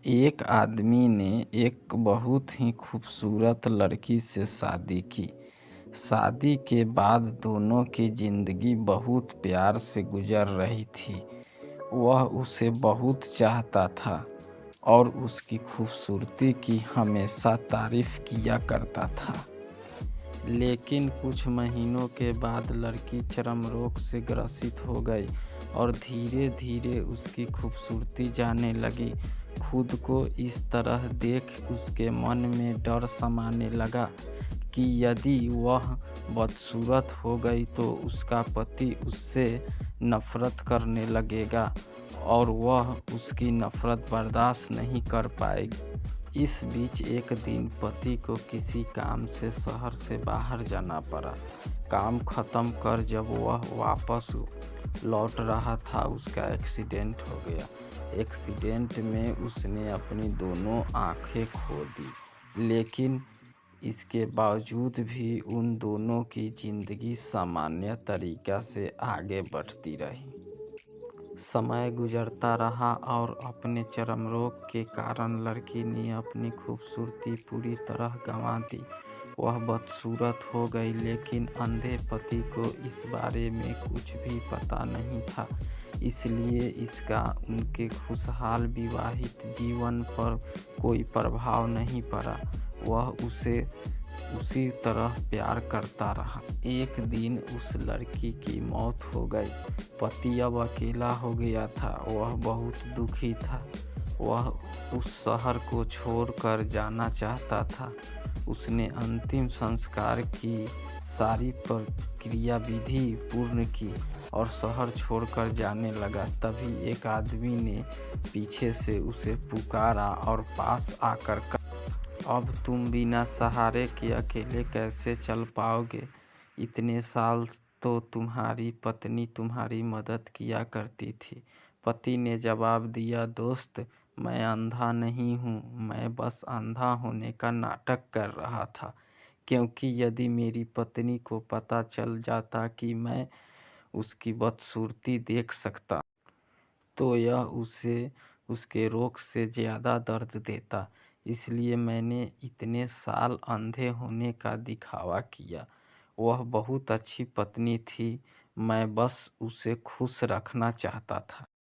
एक आदमी ने एक बहुत ही खूबसूरत लड़की से शादी की। शादी के बाद दोनों की जिंदगी बहुत प्यार से गुजर रही थी। वह उसे बहुत चाहता था और उसकी खूबसूरती की हमेशा तारीफ किया करता था। लेकिन कुछ महीनों के बाद लड़की चर्म रोग से ग्रसित हो गई और धीरे धीरे उसकी खूबसूरती जाने लगी। खुद को इस तरह देख उसके मन में डर समाने लगा कि यदि वह बदसूरत हो गई तो उसका पति उससे नफरत करने लगेगा और वह उसकी नफरत बर्दाश्त नहीं कर पाएगी। इस बीच एक दिन पति को किसी काम से शहर से बाहर जाना पड़ा। काम खत्म कर जब वह वापस लौट रहा था उसका एक्सीडेंट हो गया। एक्सीडेंट में उसने अपनी दोनों आंखें खो दी, लेकिन इसके बावजूद भी उन दोनों की जिंदगी सामान्य तरीका से आगे बढ़ती रही। समय गुजरता रहा और अपने चर्म रोग के कारण लड़की ने अपनी खूबसूरती पूरी तरह गंवा दी। वह बदसूरत हो गई, लेकिन अंधे पति को इस बारे में कुछ भी पता नहीं था। इसलिए इसका उनके खुशहाल विवाहित जीवन पर कोई प्रभाव नहीं पड़ा। वह उसे उसी तरह प्यार करता रहा। एक दिन उस लड़की की मौत हो गई। पति अब अकेला हो गया था। वह बहुत दुखी था। वह उस शहर को छोड़कर जाना चाहता था। उसने अंतिम संस्कार की सारी प्रक्रिया विधि पूर्ण की और शहर छोड़कर जाने लगा। तभी एक आदमी ने पीछे से उसे पुकारा और पास आकर अब तुम बिना सहारे के अकेले कैसे चल पाओगे? इतने साल तो तुम्हारी पत्नी तुम्हारी मदद किया करती थी। पति ने जवाब दिया, दोस्त, मैं अंधा नहीं हूँ, मैं बस अंधा होने का नाटक कर रहा था। क्योंकि यदि मेरी पत्नी को पता चल जाता कि मैं उसकी बदसूरती देख सकता तो यह उसे उसके रोग से ज़्यादा दर्द देता। इसलिए मैंने इतने साल अंधे होने का दिखावा किया। वह बहुत अच्छी पत्नी थी, मैं बस उसे खुश रखना चाहता था।